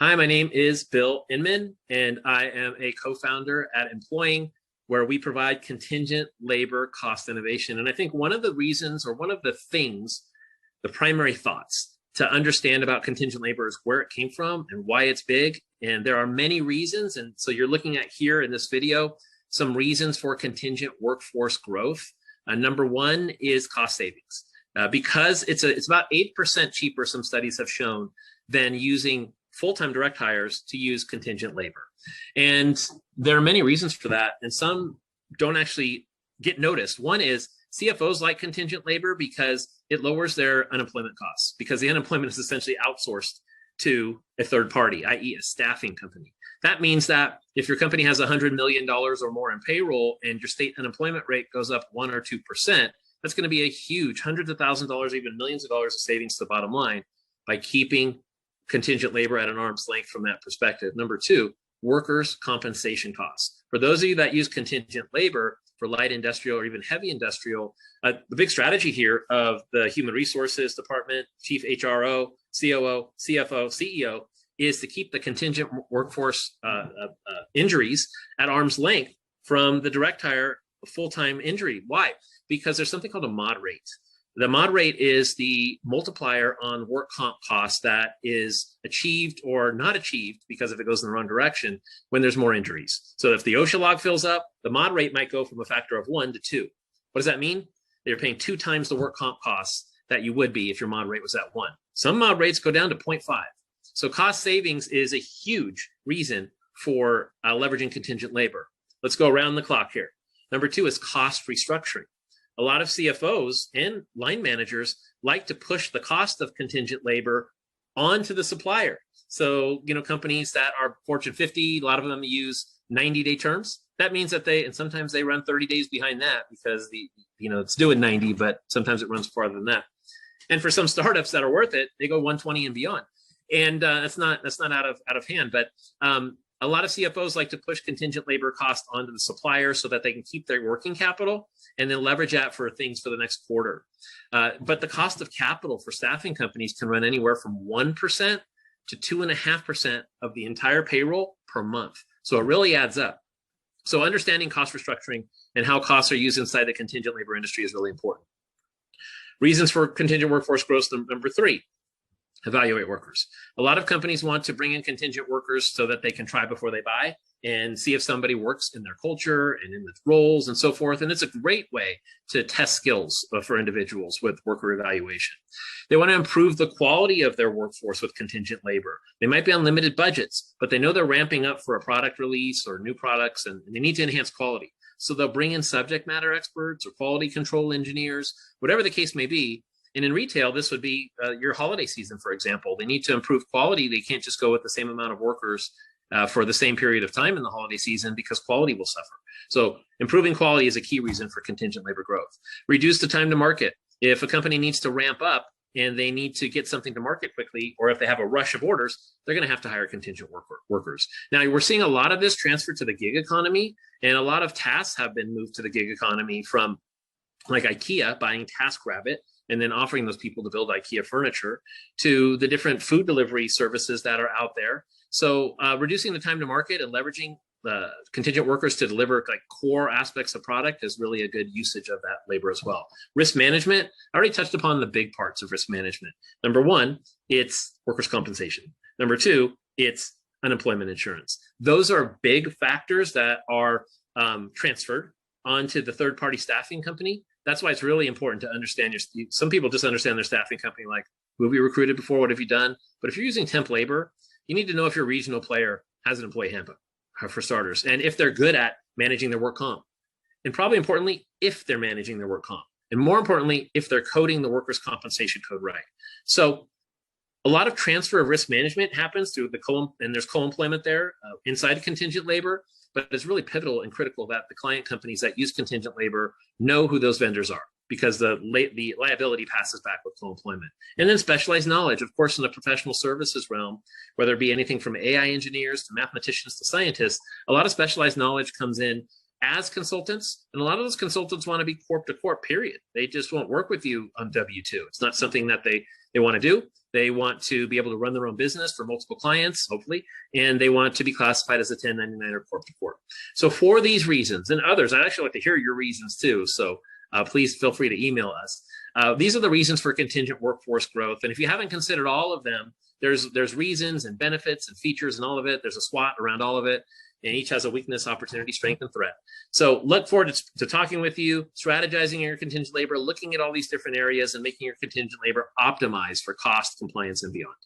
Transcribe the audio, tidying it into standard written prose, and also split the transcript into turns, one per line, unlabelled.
Hi, my name is Bill Inman, and I am a co-founder at Employing, where we provide contingent labor cost innovation. And I think one of the reasons, or one of the things, the primary thoughts to understand about contingent labor is where it came from and why it's big. And there are many reasons. And so you're looking at here in this video, some reasons for contingent workforce growth. Number one is cost savings. Because it's about 8% cheaper, some studies have shown, than using full-time direct hires to use contingent labor. And there are many reasons for that, and some don't actually get noticed. One is CFOs like contingent labor because it lowers their unemployment costs, because the unemployment is essentially outsourced to a third party, i.e. a staffing company. That means that if your company has $100 million or more in payroll and your state unemployment rate goes up 1 or 2%, that's going to be a huge hundreds of thousands of dollars, even millions of dollars of savings to the bottom line by keeping contingent labor at an arm's length from that perspective. Number two, workers' compensation costs. For those of you that use contingent labor for light industrial or even heavy industrial, the big strategy here of the human resources department, chief HRO, COO, CFO, CEO, is to keep the contingent workforce injuries at arm's length from the direct hire full-time injury. Why? Because there's something called a mod rate. The mod rate is the multiplier on work comp costs that is achieved or not achieved, because if it goes in the wrong direction, when there's more injuries. So if the OSHA log fills up, the mod rate might go from a factor of 1 to 2. What does that mean? You're paying 2 times the work comp costs that you would be if your mod rate was at 1. Some mod rates go down to 0.5. So cost savings is a huge reason for leveraging contingent labor. Let's go around the clock here. Number two is cost restructuring. A lot of CFOs and line managers like to push the cost of contingent labor onto the supplier. So, companies that are Fortune 50, a lot of them use 90-day terms. That means that and sometimes they run 30 days behind that because it's due in 90, but sometimes it runs farther than that. And for some startups that are worth it, they go 120 and beyond. And that's not out of hand, but a lot of CFOs like to push contingent labor cost onto the supplier so that they can keep their working capital and then leverage that for things for the next quarter. But the cost of capital for staffing companies can run anywhere from 1% to 2.5% of the entire payroll per month. So it really adds up. So understanding cost restructuring and how costs are used inside the contingent labor industry is really important. Reasons for contingent workforce growth, number three. Evaluate workers. A lot of companies want to bring in contingent workers so that they can try before they buy and see if somebody works in their culture and in the roles and so forth. And it's a great way to test skills for individuals with worker evaluation. They want to improve the quality of their workforce with contingent labor. They might be on limited budgets, but they know they're ramping up for a product release or new products, and they need to enhance quality. So they'll bring in subject matter experts or quality control engineers, whatever the case may be. And in retail, this would be your holiday season, for example. They need to improve quality. They can't just go with the same amount of workers for the same period of time in the holiday season because quality will suffer. So improving quality is a key reason for contingent labor growth. Reduce the time to market. If a company needs to ramp up and they need to get something to market quickly, or if they have a rush of orders, they're going to have to hire contingent workers. Now, we're seeing a lot of this transfer to the gig economy, and a lot of tasks have been moved to the gig economy from like IKEA buying TaskRabbit and then offering those people to build IKEA furniture, to the different food delivery services that are out there. So reducing the time to market and leveraging contingent workers to deliver like core aspects of product is really a good usage of that labor as well. Risk management, I already touched upon the big parts of risk management. Number one, it's workers' compensation. Number two, it's unemployment insurance. Those are big factors that are transferred onto the third-party staffing company. That's why it's really important to understand some people just understand their staffing company, like, who have you recruited before? What have you done? But if you're using temp labor, you need to know if your regional player has an employee handbook, for starters, and if they're good at managing their work comp. And probably importantly, if they're managing their work comp. And more importantly, if they're coding the workers' compensation code right. So a lot of transfer of risk management happens through and there's co-employment there inside contingent labor. But it's really pivotal and critical that the client companies that use contingent labor know who those vendors are, because the liability passes back with co-employment. And then specialized knowledge, of course, in the professional services realm, whether it be anything from AI engineers to mathematicians to scientists, a lot of specialized knowledge comes in as consultants. And a lot of those consultants want to be corp to corp, period. They just won't work with you on W-2. It's not something that they want to do. They want to be able to run their own business for multiple clients, hopefully, and they want to be classified as a 1099 or corp to corp. So for these reasons and others, I'd actually like to hear your reasons too. So please feel free to email us. These are the reasons for contingent workforce growth. And if you haven't considered all of them, there's reasons and benefits and features and all of it. There's a SWOT around all of it. And each has a weakness, opportunity, strength, and threat. So look forward to talking with you, strategizing your contingent labor, looking at all these different areas and making your contingent labor optimized for cost, compliance, and beyond.